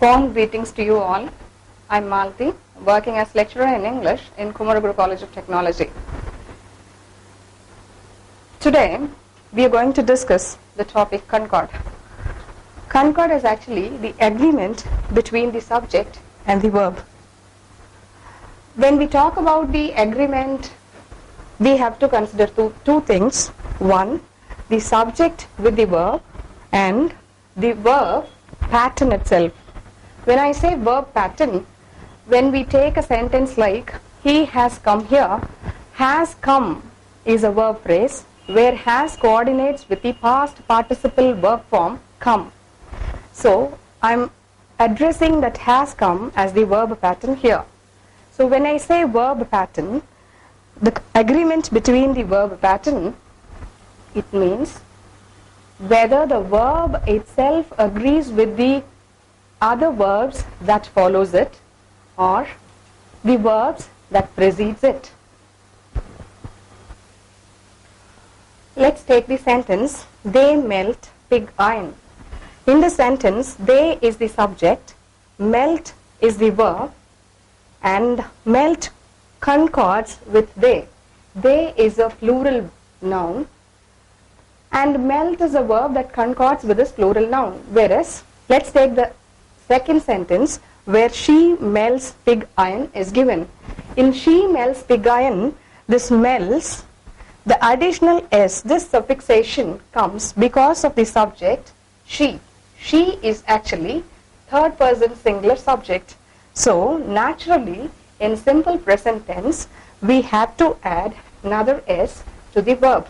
Warm greetings to you all. I'm Malti, working as lecturer in English in Concord College of Technology. Today, we are going to discuss the topic Concord. Concord is actually the agreement between the subject and the verb. When we talk about the agreement, we have to consider two things. One, the subject with the verb, and the verb pattern itself. When I say verb pattern, when we take a sentence like he has come here, has come is a verb phrase where has coordinates with the past participle verb form come. So I'm addressing that has come as the verb pattern here. So when I say verb pattern, the agreement between the verb pattern, it means whether the verb itself agrees with the other verbs that follows it or the verbs that precedes it. Let's take the sentence, they melt pig iron. In the sentence, they is the subject, melt is the verb, and melt concords with they. They is a plural noun, and melt is a verb that concords with this plural noun. Whereas, let's take the second sentence where she melts pig iron is given. In she melts pig iron, this melts, the additional s, this suffixation comes because of the subject she. She is actually third person singular subject. So naturally, in simple present tense, we have to add another s to the verb.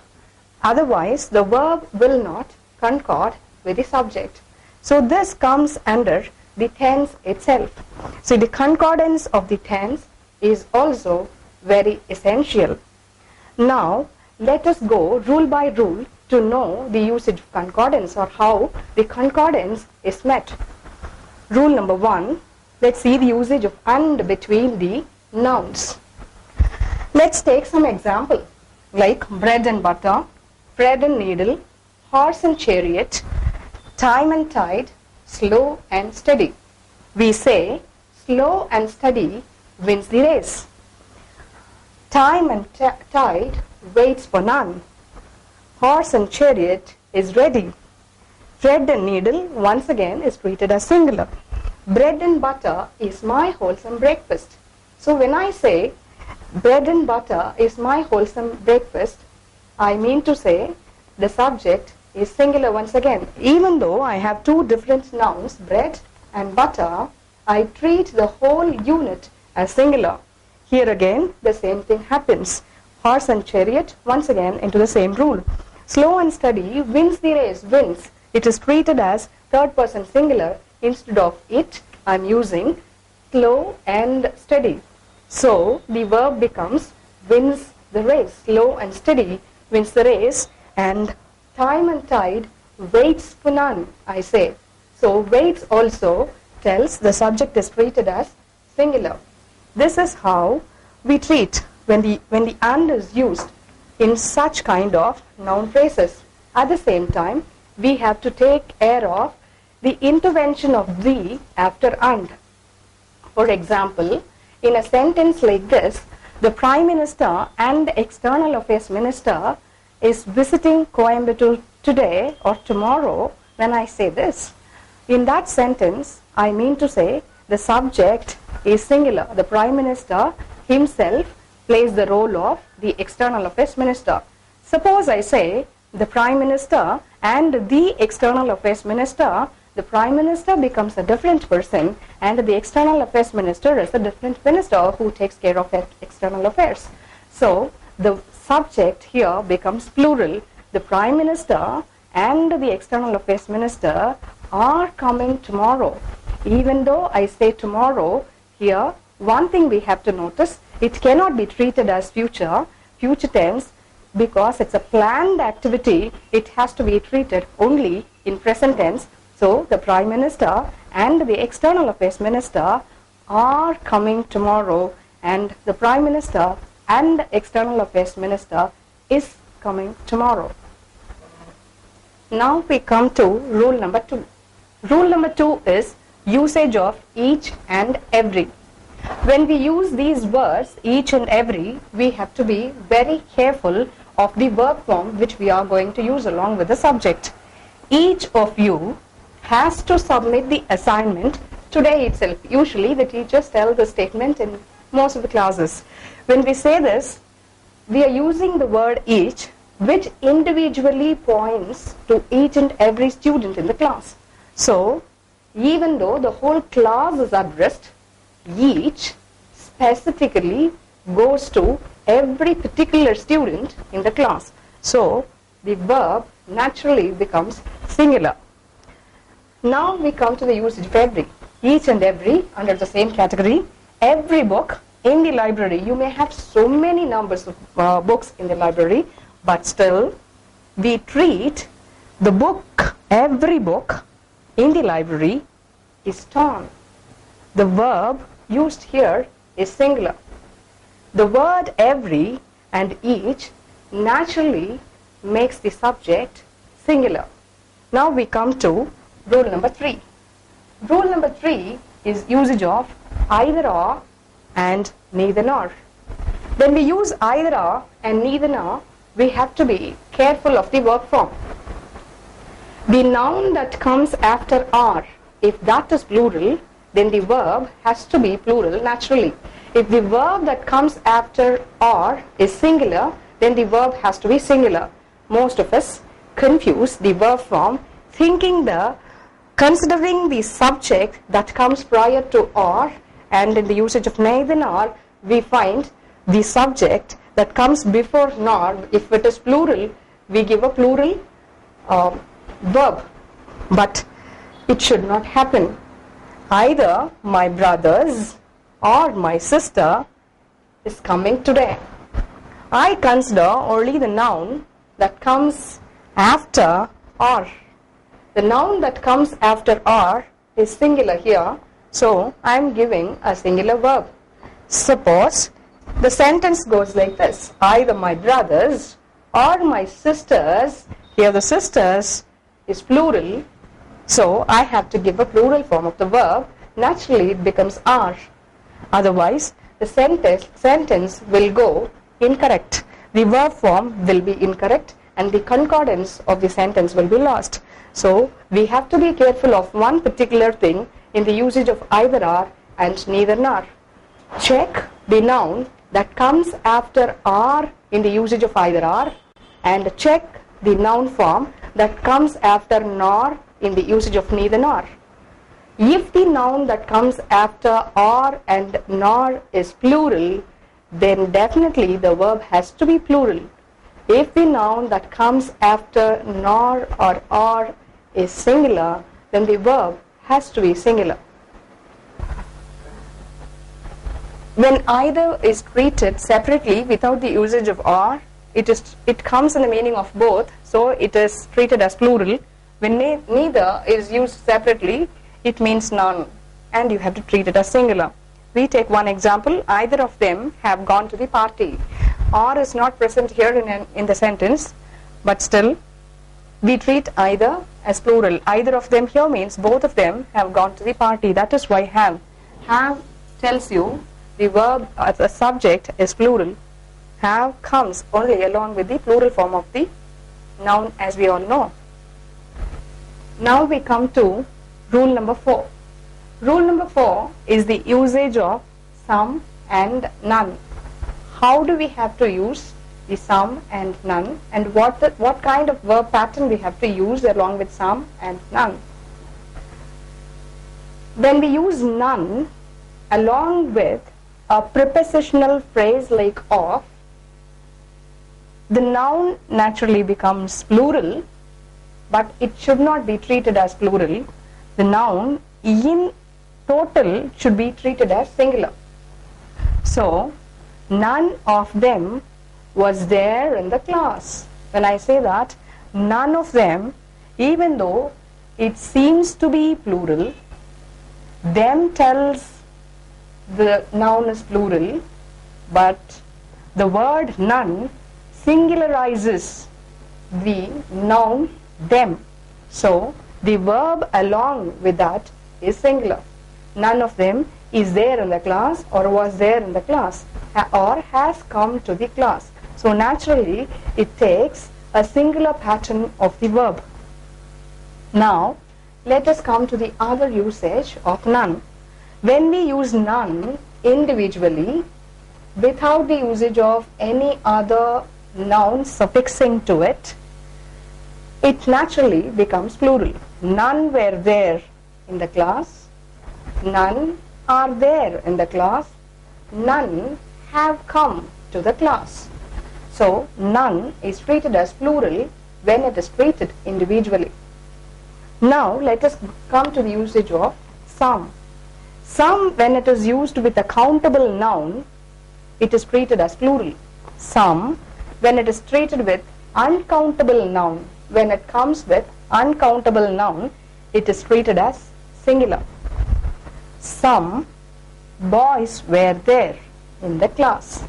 Otherwise, the verb will not concord with the subject. So this comes under the tense itself. So the concordance of the tense is also very essential. Now, let us go rule by rule to know the usage of concordance or how the concordance is met. Rule number 1, let's see the usage of and between the nouns. Let's take some example like bread and butter, thread and needle, horse and chariot, time and tide, slow and steady. We say slow and steady wins the race. Time and tide waits for none. Horse and chariot is ready. Thread and needle once again is treated as singular. Bread and butter is my wholesome breakfast. So when I say bread and butter is my wholesome breakfast, I mean to say the subject is singular once again. Even though I have two different nouns, bread and butter, I treat the whole unit as singular. Here again, the same thing happens. Horse and chariot, once again, into the same rule. Slow and steady wins the race, wins. It is treated as third person singular. Instead of it, I'm using slow and steady. So, the verb becomes wins the race. Slow and steady wins the race, and time and tide waits for none, I say. So waits also tells the subject is treated as singular. This is how we treat when the and is used in such kind of noun phrases. At the same time, we have to take care of the intervention of the after and. For example, in a sentence like this, the Prime Minister and the External Affairs Minister is visiting Coimbatore today or tomorrow. When I say this, in that sentence, I mean to say the subject is singular. The Prime Minister himself plays the role of the External Affairs Minister. Suppose I say the Prime Minister and the External Affairs Minister, the Prime Minister becomes a different person and the External Affairs Minister is a different minister who takes care of external affairs. So the subject here becomes plural. The Prime Minister and the External Affairs Minister are coming tomorrow. Even though I say tomorrow, here one thing we have to notice, it cannot be treated as future tense, because it's a planned activity. It has to be treated only in present tense. So the Prime Minister and the External Affairs Minister are coming tomorrow, and the Prime Minister and the External Affairs Minister is coming tomorrow. Now we come to rule number 2. Rule number 2 is usage of each and every. When we use these words, each and every, we have to be very careful of the verb form which we are going to use along with the subject. Each of you has to submit the assignment today itself. Usually the teachers tell the statement in most of the classes. When we say this, we are using the word each, which individually points to each and every student in the class. So, even though the whole class is addressed, each specifically goes to every particular student in the class. So, the verb naturally becomes singular. Now we come to the usage of every. Each and every under the same category. Every book in the library. You may have so many numbers of books in the library, but still we treat the book, every book in the library is torn. The verb used here is singular. The word every and each naturally makes the subject singular. Now we come to rule number 3. Rule number 3 is usage of either or and neither nor. When we use either or and neither nor, we have to be careful of the verb form. The noun that comes after or, if that is plural, then the verb has to be plural naturally. If the verb that comes after or is singular, then the verb has to be singular. Most of us confuse the verb form considering the subject that comes prior to or, and in the usage of neither nor, we find the subject that comes before nor. If it is plural, we give a plural verb, but it should not happen. Either my brothers or my sister is coming today. I consider only the noun that comes after or. The noun that comes after or is singular here, so I am giving a singular verb. Suppose the sentence goes like this: either my brothers or my sisters. Here the sisters is plural, so I have to give a plural form of the verb. Naturally it becomes are. Otherwise the sentence will go incorrect. The verb form will be incorrect and the concordance of the sentence will be lost. So we have to be careful of one particular thing in the usage of either or and neither nor. Check the noun that comes after or in the usage of either or, and check the noun form that comes after nor in the usage of neither nor. If the noun that comes after or and nor is plural, then definitely the verb has to be plural. If the noun that comes after nor or is singular, then the verb has to be singular. When either is treated separately without the usage of or, it comes in the meaning of both, so it is treated as plural. When neither is used separately, it means none, and you have to treat it as singular. We take one example: either of them have gone to the party. Or is not present here in the sentence, but still we treat either as plural. Either of them here means both of them have gone to the party. That is why have. Have tells you the verb as a subject is plural. Have comes only along with the plural form of the noun, as we all know. Now we come to rule number 4. Rule number 4 is the usage of some and none. How do we have to use the some and none, and what kind of verb pattern we have to use along with some and none? When we use none along with a prepositional phrase like of, the noun naturally becomes plural, but it should not be treated as plural. The noun in total should be treated as singular. So none of them was there in the class. When I say that, none of them, even though it seems to be plural, them tells the noun is plural, but the word none singularizes the noun them. So the verb along with that is singular. None of them is there in the class or was there in the class or has come to the class. So naturally it takes a singular pattern of the verb. Now let us come to the other usage of none. When we use none individually without the usage of any other noun suffixing to it, it naturally becomes plural. None were there in the class. None are there in the class. None have come to the class. So none is treated as plural when it is treated individually. Now let us come to the usage of some. Some, when it is used with a countable noun, it is treated as plural. Some, when it is treated with uncountable noun, when it comes with uncountable noun, it is treated as singular. Some boys were there in the class.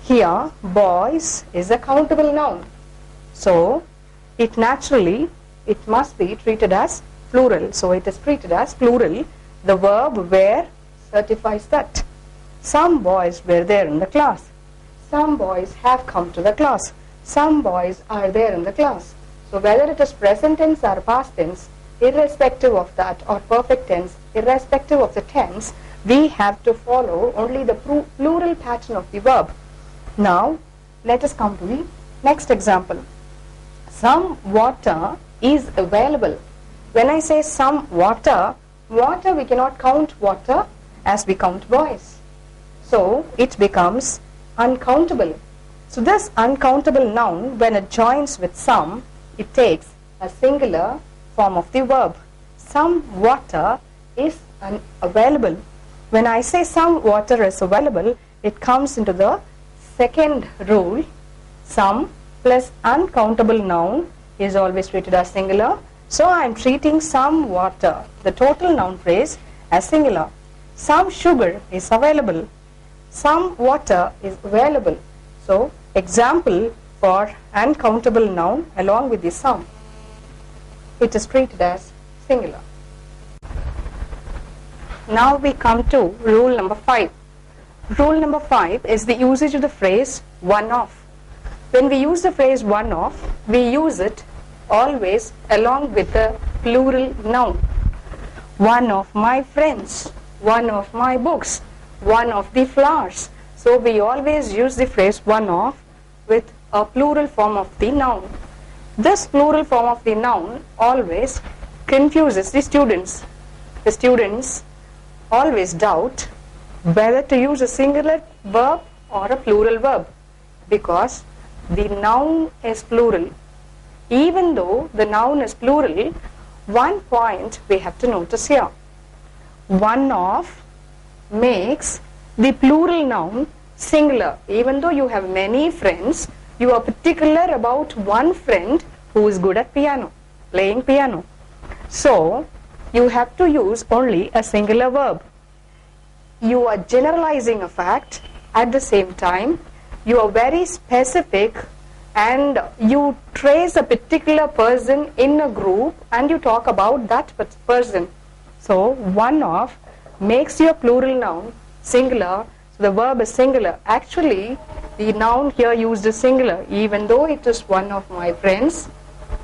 Here boys is a countable noun, so it naturally must be treated as plural. So it is treated as plural. The verb were certifies that. Some boys were there in the class. Some boys have come to the class. Some boys are there in the class. So whether it is present tense or past tense, irrespective of that, or perfect tense, irrespective of the tense, we have to follow only the plural pattern of the verb. Now let us come to the next example. Some water is available. When I say some water, water we cannot count water as we count boys. So it becomes uncountable. So this uncountable noun, when it joins with some, it takes a singular form of the verb. Some water is available. When I say some water is available, it comes into the second rule. Some plus uncountable noun is always treated as singular. So I am treating some water, the total noun phrase, as singular. Some sugar is available. Some water is available. So example for uncountable noun along with the some, it is treated as singular. Now we come to rule number 5. Rule number 5 is the usage of the phrase one of. When we use the phrase one of, we use it always along with the plural noun. One of my friends, one of my books, one of the flowers. So we always use the phrase one of with a plural form of the noun. This plural form of the noun always confuses the students. The students always doubt whether to use a singular verb or a plural verb because the noun is plural. Even though the noun is plural, one point we have to notice here. One of makes the plural noun singular. Even though you have many friends, you are particular about one friend who is good at piano, playing piano. So you have to use only a singular verb. You are generalizing a fact. At the same time, you are very specific and you trace a particular person in a group and you talk about that person. So one of makes your plural noun singular. So the verb is singular. Actually, the noun here used is singular. Even though it is one of my friends,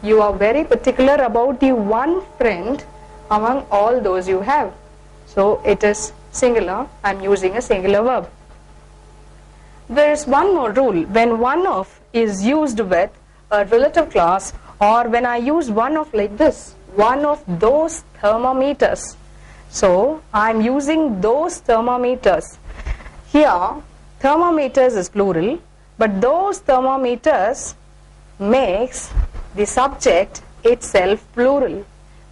you are very particular about the one friend among all those you have. So it is singular. I am using a singular verb. There is one more rule. When one of is used with a relative clause, or when I use one of like this, one of those thermometers. So I am using those thermometers. Here thermometers is plural, but those thermometers makes the subject itself plural.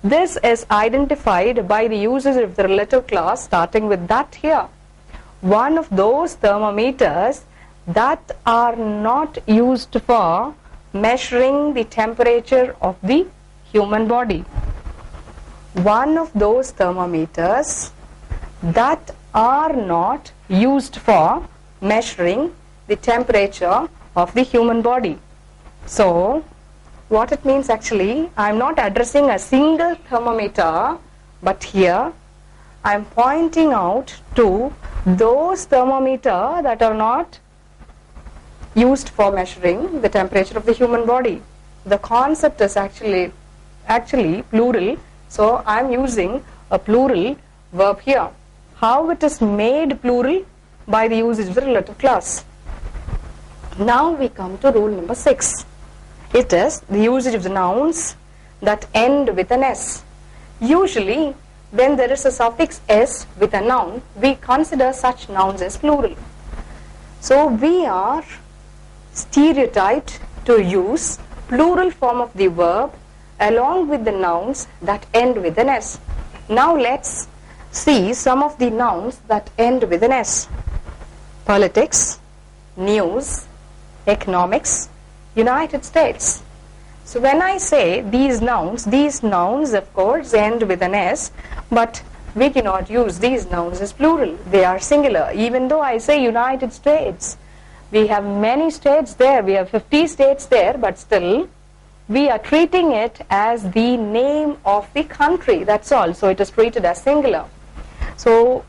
This is identified by the usage of the relative clause starting with that here. One of those thermometers that are not used for measuring the temperature of the human body. One of those thermometers that are not used for measuring the temperature of the human body. So what it means actually, I am not addressing a single thermometer, But here I am pointing out to those thermometer that are not used for measuring the temperature of the human body. The concept is actually plural, so I am using a plural verb here. How it is made plural? By the usage of the relative clause. Now we come to rule number 6. It is the usage of the nouns that end with an S. Usually when there is a suffix S with a noun, we consider such nouns as plural. So we are stereotyped to use plural form of the verb along with the nouns that end with an S. Now let's see some of the nouns that end with an S. Politics, news, economics, United States. So when I say these nouns of course end with an S, but we cannot use these nouns as plural. They are singular. Even though I say United States, we have many states there, we have 50 states there, but still we are treating it as the name of the country, that's all. So it is treated as singular. So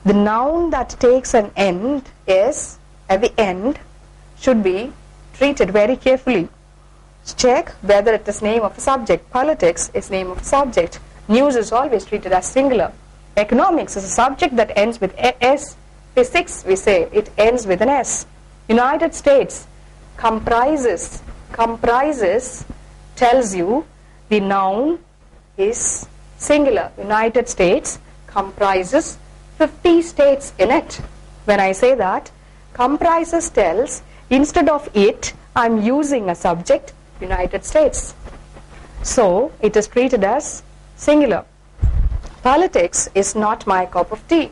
the noun that takes an end is at the end should be treated very carefully. Check whether it is name of a subject. Politics is name of a subject. News is always treated as singular. Economics is a subject that ends with S. Physics, we say it ends with an S. United States comprises tells you the noun is singular. United States comprises 50 states in it. When I say that, comprises tells, instead of it, I am using a subject, United States. So it is treated as singular. Politics is not my cup of tea.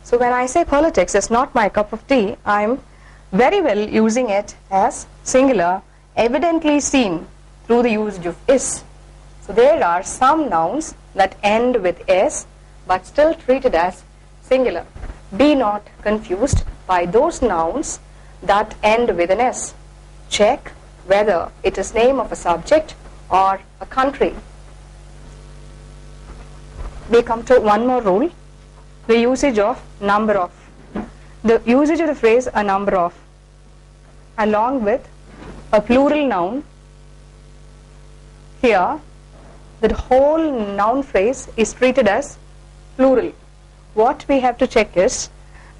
So when I say politics is not my cup of tea, I am very well using it as singular, evidently seen through the usage of is. So there are some nouns that end with S but still treated as singular. Be not confused by those nouns that end with an S. Check whether it is name of a subject or a country. We come to one more rule, the usage of number of. The usage of the phrase a number of along with a plural noun. Here the whole noun phrase is treated as plural. What we have to check is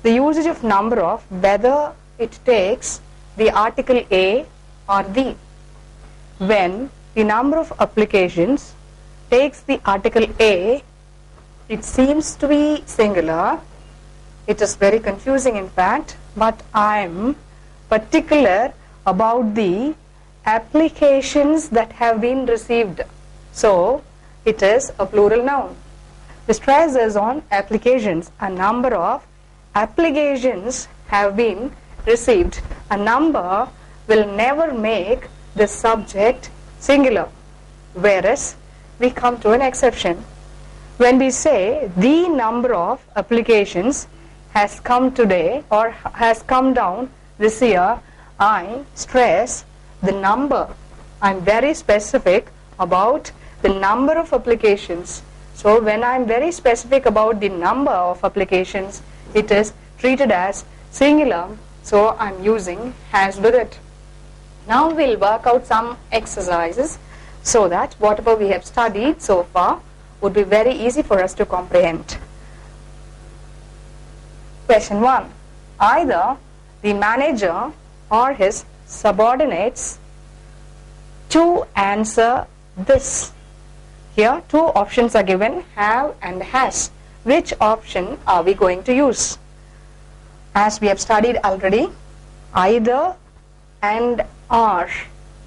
the usage of number of, whether it takes the article a or the. When the number of applications takes the article a, it seems to be singular. It is very confusing in fact, but I am particular about the applications that have been received. So it is a plural noun. The stress is on applications. A number of applications have been received. A number will never make the subject singular. Whereas we come to an exception. When we say the number of applications has come today or has come down this year, I stress the number. I am very specific about the number of applications. So when I am very specific about the number of applications, it is treated as singular. So I am using has with it. Now we'll work out some exercises so that whatever we have studied so far would be very easy for us to comprehend. Question 1. Either the manager or his subordinates to answer this. Here two options are given, have and has. Which option are we going to use? As we have studied already, either and are.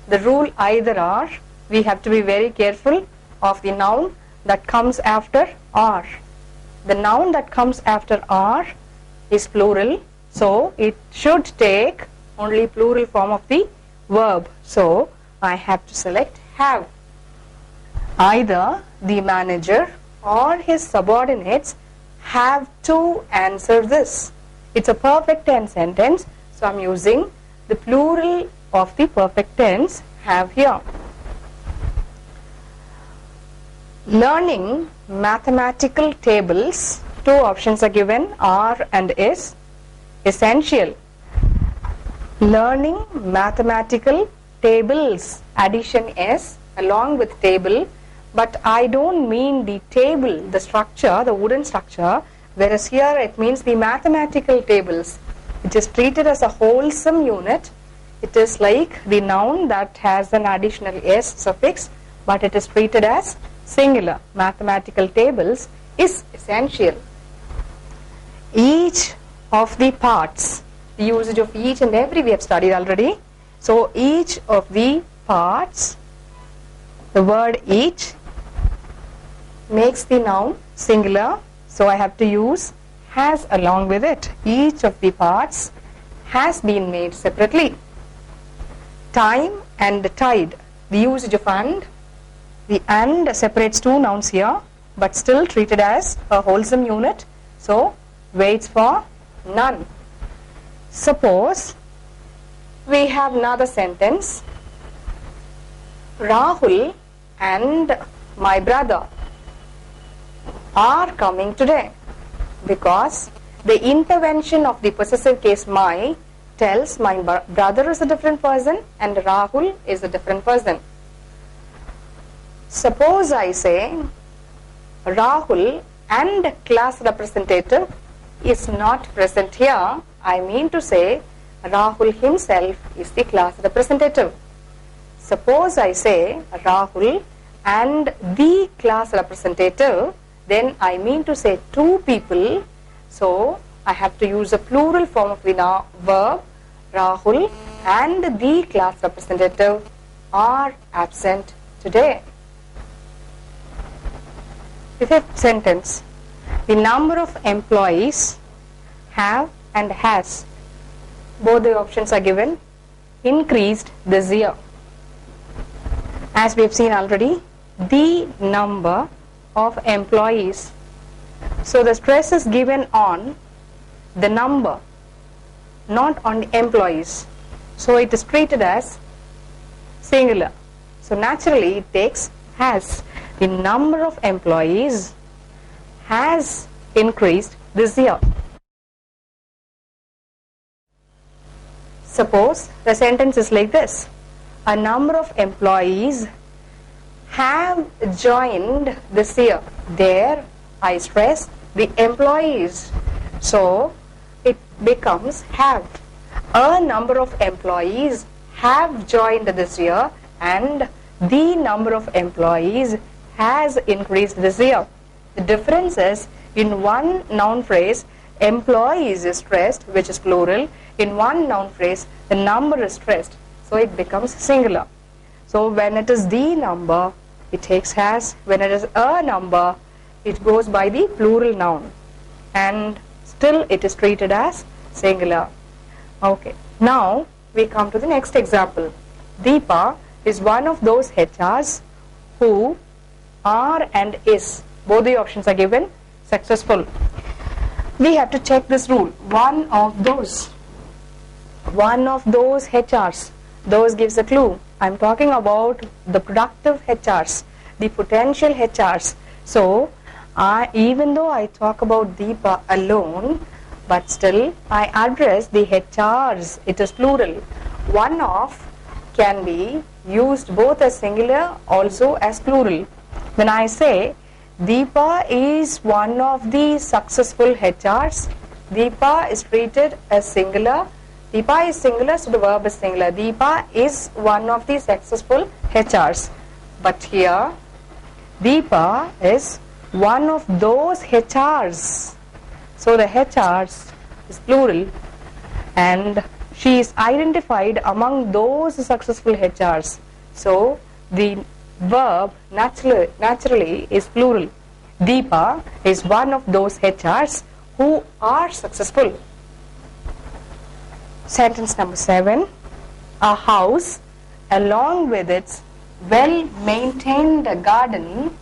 The rule either are, we have to be very careful of the noun that comes after are. The noun that comes after are is plural, so it should take only plural form of the verb. So I have to select have. Either the manager or his subordinates have to answer this. It's a perfect tense sentence, so I'm using the plural of the perfect tense have here. Learning mathematical tables, two options are given, are and is essential. Learning mathematical tables, addition is along with table, but I don't mean the table, the structure, the wooden structure, whereas here it means the mathematical tables. It is treated as a wholesome unit. It is like the noun that has an additional s suffix, but it is treated as singular. Mathematical tables is essential. Each of the parts, the usage of each and every we have studied already. So each of the parts, the word each makes the noun singular, so I have to use has along with it. Each of the parts has been made separately. Time and tide, the usage of and, the and separates two nouns here, but still treated as a wholesome unit, so waits for none. Suppose we have another sentence, Rahul and my brother are coming today, because the intervention of the possessive case my tells my brother is a different person and Rahul is a different person. Suppose I say Rahul and class representative is not present here, I mean to say Rahul himself is the class representative. Suppose I say Rahul and the class representative, then I mean to say two people, so I have to use a plural form of the verb. Rahul and the class representative are absent today. The fifth sentence, the number of employees have and has, both the options are given, increased this year. As we have seen already, the number of employees, so the stress is given on the number, not on the employees, so it is treated as singular, so naturally it takes has. The number of employees has increased this year. Suppose the sentence is like this, a number of employees have joined this year. There I stress the employees, so it becomes have. A number of employees have joined this year and the number of employees has increased this year. The difference is in one noun phrase employees is stressed, which is plural. In one noun phrase the number is stressed, so it becomes singular. So when it is the number it takes has, when it is a number it goes by the plural noun, and still it is treated as singular. Okay, now we come to the next example. Deepa is one of those HRs who are and is, both the options are given, successful. We have to check this rule, one of those HRs, those gives a clue. I'm talking about the productive HRs, the potential HRs. So even though I talk about Deepa alone, but still I address the HRs, it is plural. One of can be used both as singular also as plural. When I say Deepa is one of the successful HRs, Deepa is treated as singular. Deepa is singular, so the verb is singular. Deepa is one of the successful HRs. But here, Deepa is one of those HRs. So the HRs is plural and she is identified among those successful HRs. So the verb naturally is plural. Deepa is one of those HRs who are successful. Sentence number 7. A house along with its well-maintained garden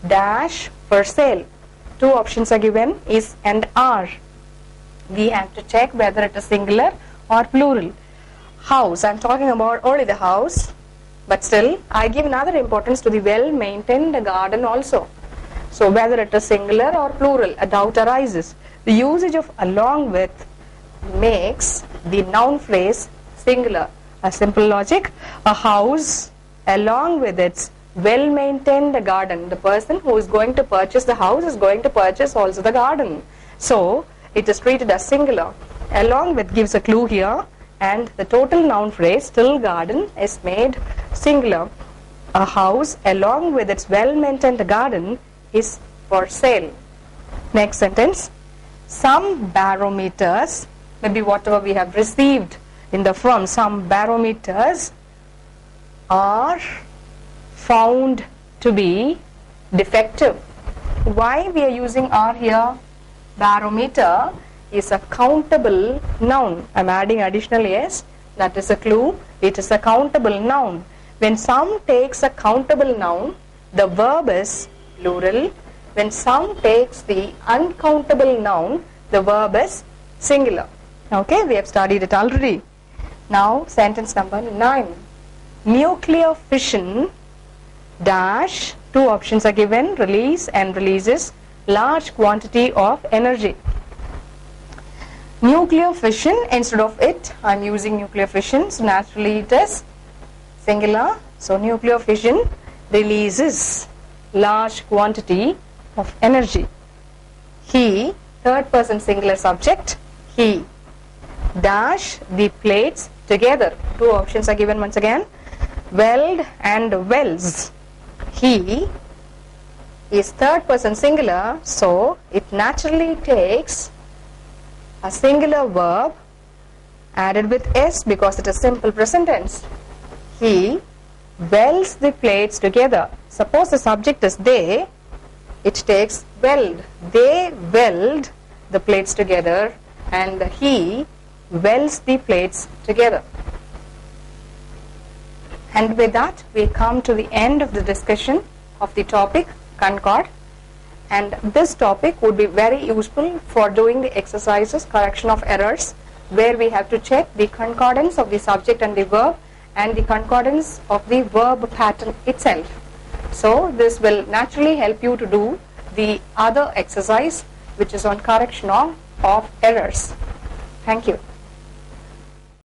dash for sale. Two options are given, is and are. We have to check whether it is singular or plural. House, I'm talking about only the house. But still, I give another importance to the well-maintained garden also. So whether it is singular or plural, a doubt arises. The usage of along with makes the noun phrase singular. A simple logic, a house along with its well-maintained garden. The person who is going to purchase the house is going to purchase also the garden. So it is treated as singular. Along with gives a clue here, and the total noun phrase still garden is made singular. A house along with its well-maintained garden is for sale. Next sentence. Some barometers, maybe whatever we have received in the firm, some barometers are found to be defective. Why we are using are here? Barometer is a countable noun. I am adding additional yes, that is a clue. It is a countable noun. When some takes a countable noun, the verb is plural. When some takes the uncountable noun, the verb is singular. Okay, we have studied it already. Now sentence number 9. Nuclear fission dash, two options are given, release and releases large quantity of energy. Nuclear fission, instead of it I am using nuclear fission, so naturally it is singular. So nuclear fission releases large quantity of energy. He, third person singular subject, he dash the plates together. Two options are given once again, weld and welds. He is third person singular, so it naturally takes a singular verb added with s because it is simple present tense. He welds the plates together. Suppose the subject is they, it takes weld. They weld the plates together and he welds the plates together. And with that we come to the end of the discussion of the topic Concord, and this topic would be very useful for doing the exercises, correction of errors, where we have to check the concordance of the subject and the verb and the concordance of the verb pattern itself. So this will naturally help you to do the other exercise which is on correction of errors. Thank you.